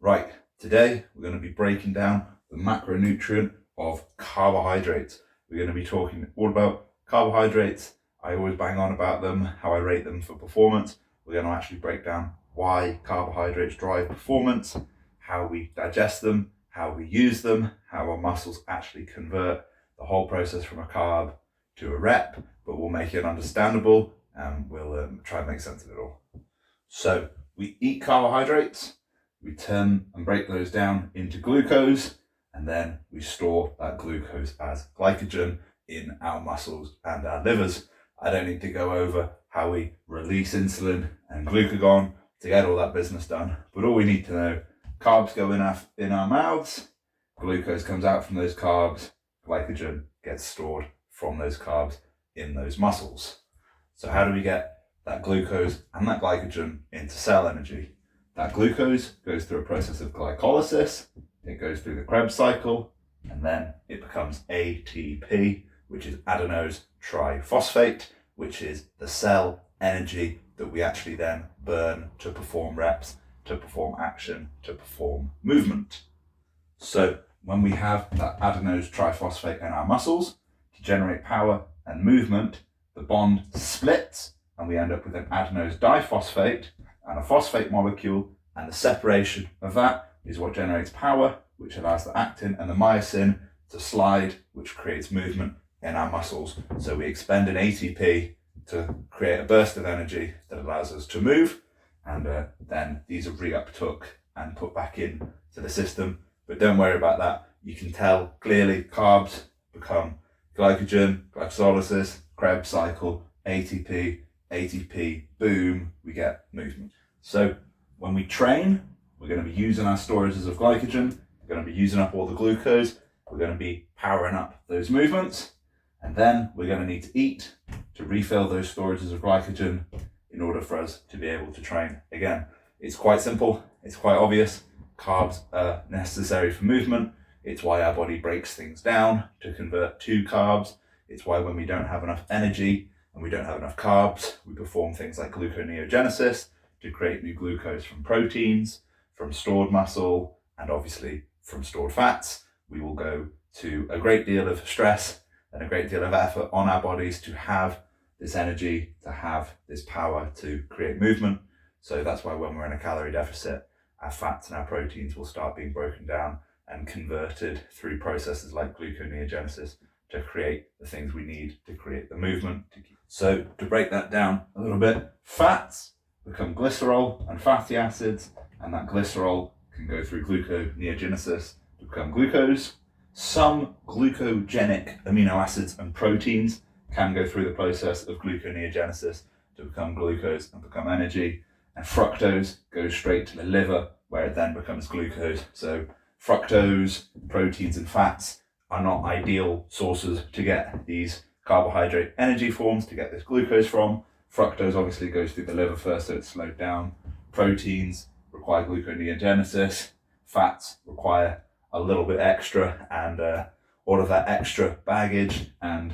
Right, today we're going to be breaking down the macronutrient of carbohydrates. We're going to be talking all about carbohydrates. I always bang on about them, how I rate them for performance. We're going to actually break down why carbohydrates drive performance, how we digest them, how we use them, how our muscles actually convert the whole process from a carb to a rep, but we'll make it understandable and we'll try and make sense of it all. So we eat carbohydrates, we turn and break those down into glucose, and then we store that glucose as glycogen in our muscles and our livers. I don't need to go over how we release insulin and glucagon to get all that business done, but all we need to know, carbs go in our mouths, glucose comes out from those carbs, glycogen gets stored from those carbs in those muscles. So how do we get that glucose and that glycogen into cell energy? That glucose goes through a process of glycolysis, it goes through the Krebs cycle, and then it becomes ATP, which is adenose triphosphate, which is the cell energy that we actually then burn to perform reps, to perform action, to perform movement. So when we have that adenose triphosphate in our muscles, to generate power and movement, the bond splits and we end up with an adenose diphosphate and a phosphate molecule, and the separation of that is what generates power, which allows the actin and the myosin to slide, which creates movement in our muscles. So we expend an ATP to create a burst of energy that allows us to move, and then these are reuptook and put back in to the system. But don't worry about that. You can tell clearly carbs become glycogen, glycolysis, Krebs cycle, ATP, boom, we get movement. So when we train, we're going to be using our storages of glycogen, we're going to be using up all the glucose, we're going to be powering up those movements, and then we're going to need to eat to refill those storages of glycogen in order for us to be able to train again. It's quite simple, it's quite obvious. Carbs are necessary for movement. It's why our body breaks things down to convert to carbs. It's why when we don't have enough energy and we don't have enough carbs, we perform things like gluconeogenesis to create new glucose from proteins, from stored muscle, and obviously from stored fats. We will go to a great deal of stress and a great deal of effort on our bodies to have this energy, to have this power to create movement. So that's why when we're in a calorie deficit, our fats and our proteins will start being broken down and converted through processes like gluconeogenesis to create the things we need to create the movement. So to break that down a little bit, fats become glycerol and fatty acids, and that glycerol can go through gluconeogenesis to become glucose. Some glucogenic amino acids and proteins can go through the process of gluconeogenesis to become glucose and become energy, and fructose goes straight to the liver where it then becomes glucose. So fructose, proteins and fats are not ideal sources to get these carbohydrate energy forms, to get this glucose from. Fructose obviously goes through the liver first, so it's slowed down. Proteins require gluconeogenesis, fats require a little bit extra, and all of that extra baggage and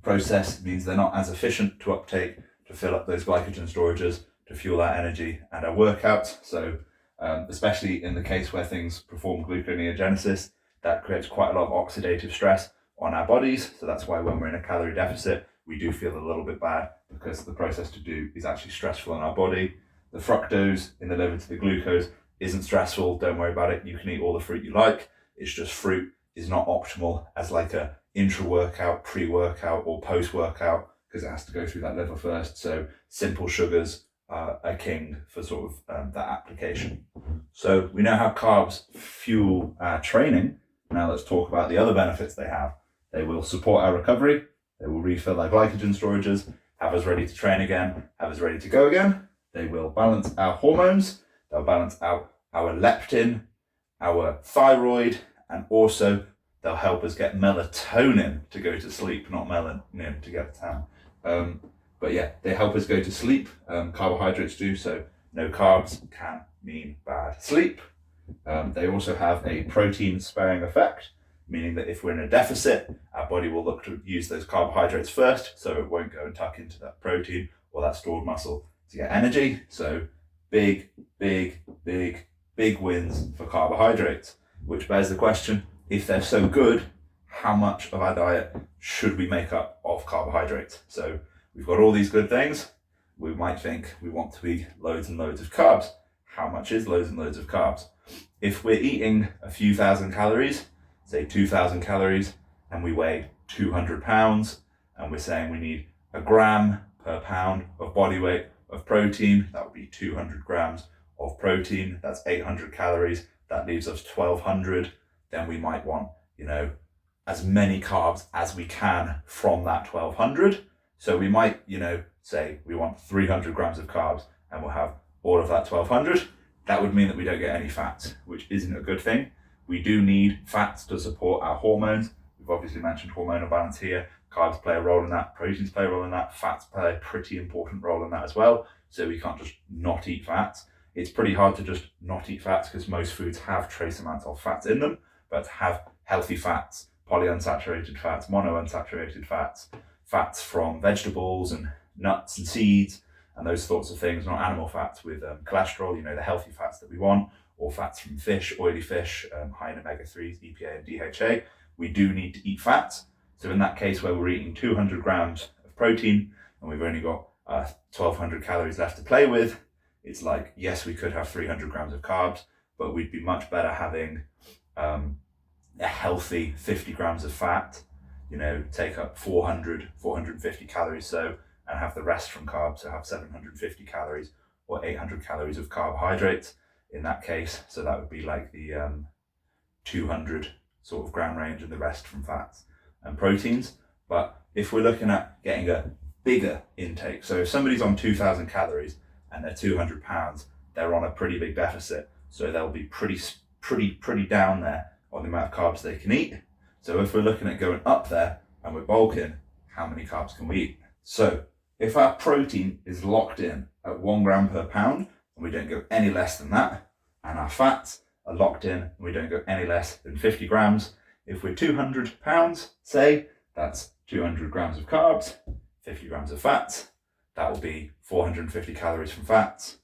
process means they're not as efficient to uptake to fill up those glycogen storages to fuel our energy and our workouts. So especially in the case where things perform gluconeogenesis, that creates quite a lot of oxidative stress on our bodies. So that's why when we're in a calorie deficit, we do feel a little bit bad, because the process to do is actually stressful on our body. The fructose in the liver to the glucose isn't stressful, don't worry about it. You can eat all the fruit you like. It's just fruit is not optimal as like a intra-workout, pre-workout or post-workout, because it has to go through that liver first. So simple sugars are king for sort of that application. So we know how carbs fuel our training. Now let's talk about the other benefits they have. They will support our recovery. They will refill our glycogen storages, have us ready to train again, have us ready to go again. They will balance our hormones. They'll balance out our leptin, our thyroid, and also they'll help us get melatonin to go to sleep, not melanin to get a tan. But yeah, they help us go to sleep. Carbohydrates do, so no carbs can mean bad sleep. They also have a protein sparing effect, meaning that if we're in a deficit, our body will look to use those carbohydrates first, so it won't go and tuck into that protein or that stored muscle to get energy. So big big wins for carbohydrates, which bears the question, if they're so good, how much of our diet should we make up of carbohydrates? So we've got all these good things. We might think we want to eat loads and loads of carbs. How much is loads and loads of carbs? If we're eating a few thousand calories, say 2,000 calories, and we weigh 200 pounds, and we're saying we need a gram per pound of body weight of protein, that would be 200 grams of protein, that's 800 calories, that leaves us 1,200, then we might want, as many carbs as we can from that 1,200. So we might, say we want 300 grams of carbs and we'll have all of that 1,200. That would mean that we don't get any fats, which isn't a good thing. We do need fats to support our hormones. We've obviously mentioned hormonal balance here. Carbs play a role in that, proteins play a role in that, fats play a pretty important role in that as well. So we can't just not eat fats. It's pretty hard to just not eat fats because most foods have trace amounts of fats in them, but to have healthy fats, polyunsaturated fats, monounsaturated fats, fats from vegetables and nuts and seeds, and those sorts of things, not animal fats with cholesterol, the healthy fats that we want, or fats from fish, oily fish, high in omega-3s, EPA and DHA. We do need to eat fats. So in that case where we're eating 200 grams of protein and we've only got 1,200 calories left to play with, it's like, yes, we could have 300 grams of carbs, but we'd be much better having a healthy 50 grams of fat, take up 450 calories so, and have the rest from carbs, so have 750 calories or 800 calories of carbohydrates in that case. So that would be like the 200 sort of gram range and the rest from fats and proteins. But if we're looking at getting a bigger intake, so if somebody's on 2,000 calories and they're 200 pounds, they're on a pretty big deficit. So they'll be pretty down there on the amount of carbs they can eat. So if we're looking at going up there and we're bulking, how many carbs can we eat? So if our protein is locked in at 1 gram per pound and we don't go any less than that, and our fats are locked in and we don't go any less than 50 grams, if we're 200 pounds, say, that's 200 grams of carbs, 50 grams of fats, that will be 450 calories from fats,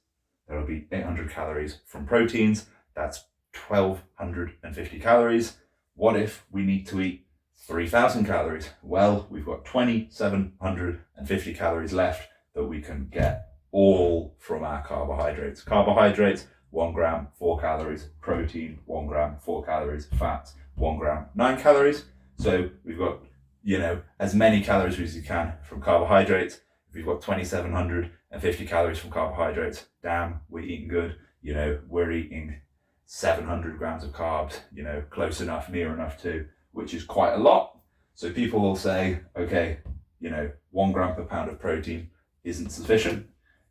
there will be 800 calories from proteins, that's 1,250 calories. What if we need to eat 3,000 calories? Well, we've got 2,750 calories left that we can get all from our carbohydrates. Carbohydrates, 1 gram, 4 calories, protein, 1 gram, 4 calories, fats, 1 gram, 9 calories. So we've got, as many calories as you can from carbohydrates. If we've got 2,750 calories from carbohydrates, damn, we're eating good. We're eating 700 grams of carbs, close enough, near enough to, which is quite a lot. So people will say, okay, 1 gram per pound of protein isn't sufficient.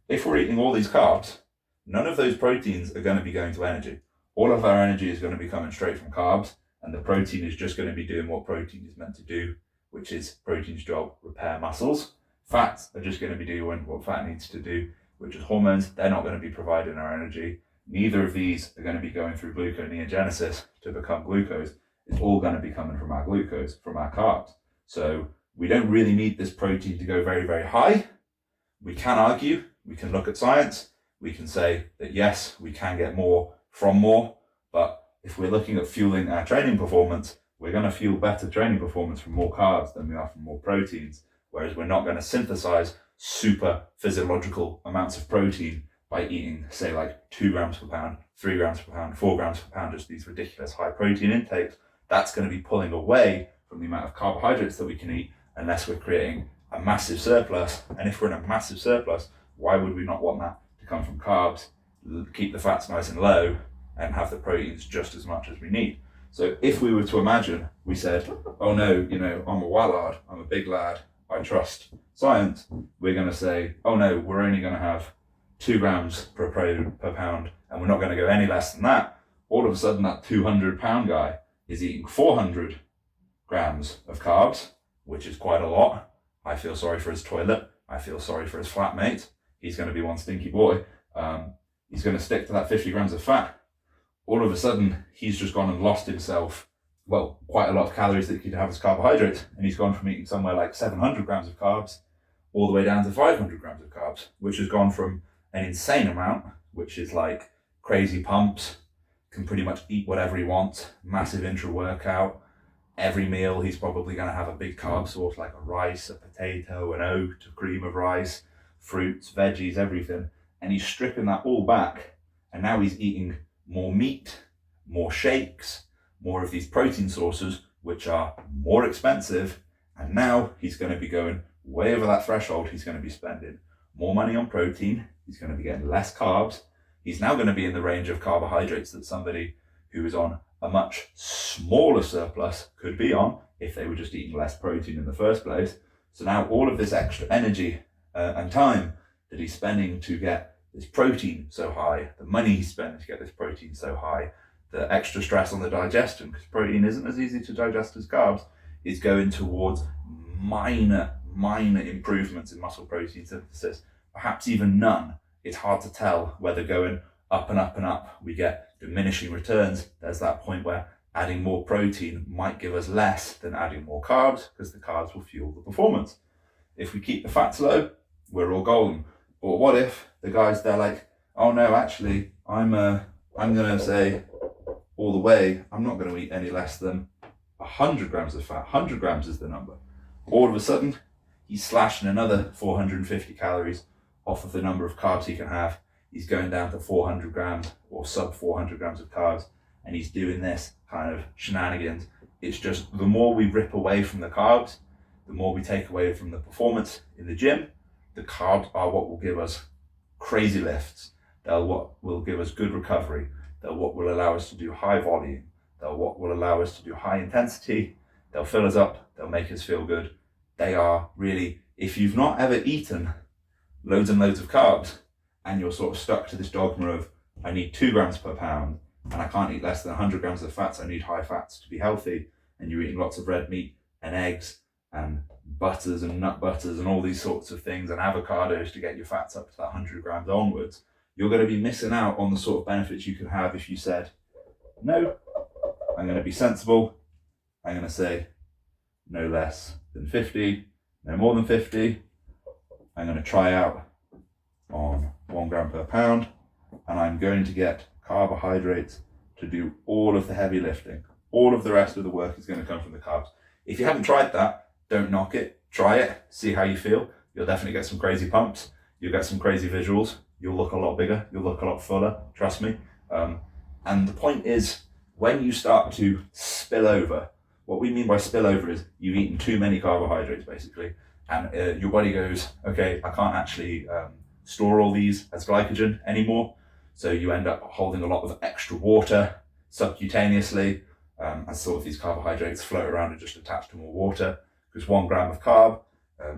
If we're eating all these carbs, none of those proteins are going to be going to energy. All of our energy is going to be coming straight from carbs, and the protein is just going to be doing what protein is meant to do, which is protein's job, repair muscles. Fats are just going to be doing what fat needs to do, which is hormones. They're not going to be providing our energy. Neither of these are going to be going through gluconeogenesis to become glucose. It's all going to be coming from our glucose, from our carbs. So we don't really need this protein to go very, very high. We can argue, we can look at science, we can say that yes, we can get more from more, but if we're looking at fueling our training performance, we're going to fuel better training performance from more carbs than we are from more proteins, whereas we're not going to synthesize super physiological amounts of protein by eating, say, like 2 grams per pound, 3 grams per pound, 4 grams per pound, just these ridiculous high protein intakes. That's going to be pulling away from the amount of carbohydrates that we can eat unless we're creating a massive surplus. And if we're in a massive surplus, why would we not want that to come from carbs, keep the fats nice and low, and have the proteins just as much as we need? So if we were to imagine, we said, oh no, I'm a wallard, I'm a big lad, I trust science, we're going to say, oh no, we're only going to have 2 grams per pound, and we're not going to go any less than that. All of a sudden, that 200 pound guy is eating 400 grams of carbs, which is quite a lot. I feel sorry for his toilet. I feel sorry for his flatmate. He's going to be one stinky boy. He's going to stick to that 50 grams of fat. All of a sudden, he's just gone and lost himself, quite a lot of calories that he could have as carbohydrates. And he's gone from eating somewhere like 700 grams of carbs all the way down to 500 grams of carbs, which has gone from an insane amount, which is like crazy pumps, can pretty much eat whatever he wants, massive intra-workout. Every meal he's probably going to have a big carb source like a rice, a potato, an oat, a cream of rice, fruits, veggies, everything. And he's stripping that all back, and now he's eating more meat, more shakes, more of these protein sources, which are more expensive. And now he's going to be going way over that threshold. He's going to be spending more money on protein. He's going to be getting less carbs. He's now going to be in the range of carbohydrates that somebody who is on a much smaller surplus could be on if they were just eating less protein in the first place. So now all of this extra energy and time that he's spending to get this protein so high, the money he's spending to get this protein so high, the extra stress on the digestion, because protein isn't as easy to digest as carbs, is going towards minor improvements in muscle protein synthesis, perhaps even none. It's hard to tell whether going up and up and up we get diminishing returns. There's that point where adding more protein might give us less than adding more carbs, because the carbs will fuel the performance. If we keep the fats low, we're all golden. But what if the guys, they're like, oh no, actually, I'm gonna say all the way, I'm not gonna eat any less than 100 grams of fat. 100 grams is the number. All of a sudden, he's slashing another 450 calories off of the number of carbs he can have. He's going down to 400 grams or sub 400 grams of carbs, and he's doing this kind of shenanigans. It's just the more we rip away from the carbs, the more we take away from the performance in the gym. The carbs are what will give us crazy lifts. They're what will give us good recovery. They're what will allow us to do high volume. They're what will allow us to do high intensity. They'll fill us up. They'll make us feel good. They are really, if you've not ever eaten loads and loads of carbs, and you're sort of stuck to this dogma of, I need 2 grams per pound, and I can't eat less than 100 grams of fats, I need high fats to be healthy, and you're eating lots of red meat and eggs and butters and nut butters and all these sorts of things and avocados to get your fats up to that 100 grams onwards, you're going to be missing out on the sort of benefits you could have if you said, no, I'm going to be sensible, I'm going to say no less than 50, no more than 50, I'm going to try out on 1 gram per pound, and I'm going to get carbohydrates to do all of the heavy lifting. All of the rest of the work is going to come from the carbs. If you haven't tried that, don't knock it. Try it, see how you feel. You'll definitely get some crazy pumps. You'll get some crazy visuals. You'll look a lot bigger. You'll look a lot fuller, trust me. And the point is, when you start to spill over, what we mean by spill over is you've eaten too many carbohydrates, basically, and your body goes, okay, I can't actually store all these as glycogen anymore. So you end up holding a lot of extra water subcutaneously as sort of these carbohydrates float around and just attach to more water, because 1 gram of carb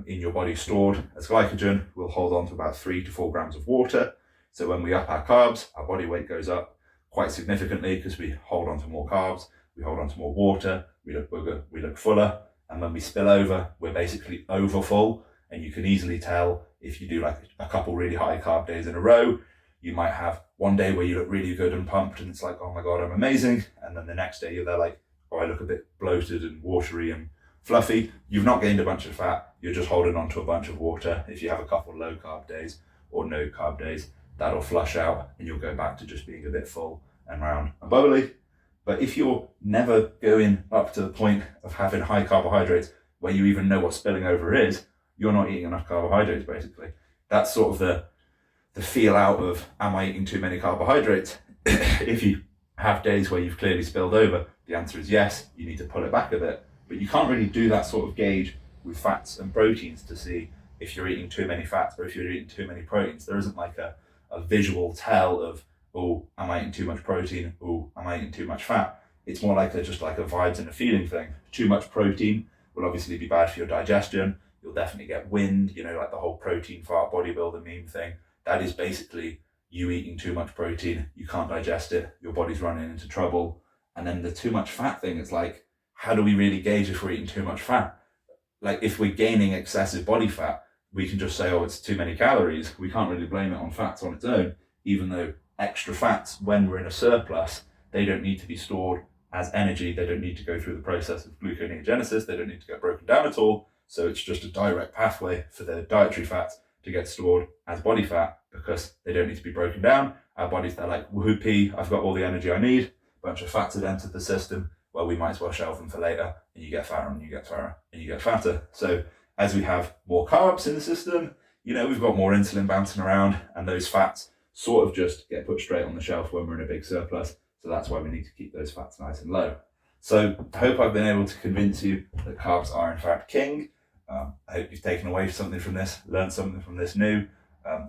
in your body stored as glycogen will hold on to about 3 to 4 grams of water. So when we up our carbs, our body weight goes up quite significantly because we hold on to more carbs, we hold on to more water, we look bigger, we look fuller, and when we spill over, we're basically over full. And you can easily tell if you do like a couple really high carb days in a row. You might have one day where you look really good and pumped and it's like, oh my God, I'm amazing. And then the next day you're there like, oh, I look a bit bloated and watery and fluffy. You've not gained a bunch of fat. You're just holding on to a bunch of water. If you have a couple low carb days or no carb days, that'll flush out and you'll go back to just being a bit full and round and bubbly. But if you're never going up to the point of having high carbohydrates where you even know what spilling over is, you're not eating enough carbohydrates, basically. That's sort of the feel out of, am I eating too many carbohydrates? If you have days where you've clearly spilled over, the answer is yes, you need to pull it back a bit. But you can't really do that sort of gauge with fats and proteins to see if you're eating too many fats or if you're eating too many proteins. There isn't like a visual tell of, oh, am I eating too much protein? Oh, am I eating too much fat? It's more like just like a vibes and a feeling thing. Too much protein will obviously be bad for your digestion. You'll definitely get wind, like the whole protein fart bodybuilder meme thing. That is basically you eating too much protein. You can't digest it. Your body's running into trouble. And then the too much fat thing, it's like, how do we really gauge if we're eating too much fat? Like if we're gaining excessive body fat, we can just say, oh, it's too many calories. We can't really blame it on fats on its own, even though extra fats, when we're in a surplus, they don't need to be stored as energy. They don't need to go through the process of gluconeogenesis. They don't need to get broken down at all. So it's just a direct pathway for the dietary fats to get stored as body fat because they don't need to be broken down our bodies, they're like, whoopee, I've got all the energy I need, a bunch of fats have entered the system, well, we might as well shelve them for later, and you get fatter and you get fatter and you get fatter. So as we have more carbs in the system, we've got more insulin bouncing around, and those fats sort of just get put straight on the shelf when we're in a big surplus. So that's why we need to keep those fats nice and low. So I hope I've been able to convince you that carbs are in fact king. I hope you've taken away something from this, learned something from this new.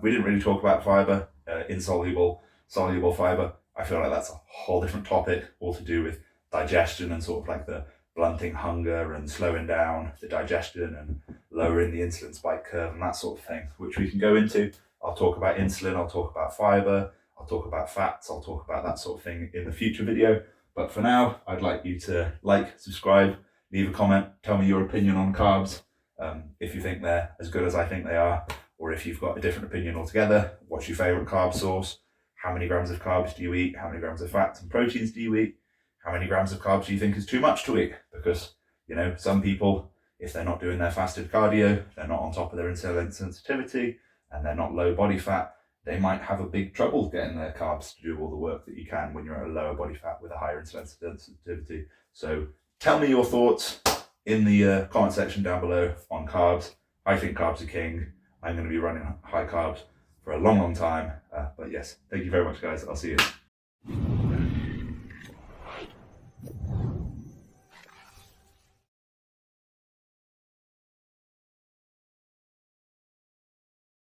We didn't really talk about fiber, insoluble, soluble fiber. I feel like that's a whole different topic, all to do with digestion and sort of like the blunting hunger and slowing down the digestion and lowering the insulin spike curve and that sort of thing, which we can go into. I'll talk about insulin, I'll talk about fiber, I'll talk about fats, I'll talk about that sort of thing in the future video. But for now, I'd like you to like, subscribe, leave a comment, tell me your opinion on carbs, if you think they're as good as I think they are, or if you've got a different opinion altogether. What's your favorite carb source? How many grams of carbs do you eat? How many grams of fats and proteins do you eat? How many grams of carbs do you think is too much to eat? Because, some people, if they're not doing their fasted cardio, they're not on top of their insulin sensitivity, and they're not low body fat, they might have a big trouble getting their carbs to do all the work that you can when you're at a lower body fat with a higher insulin sensitivity. So tell me your thoughts in the comment section down below on carbs. I think carbs are king. I'm going to be running high carbs for a long, long time. But yes, thank you very much, guys. I'll see you.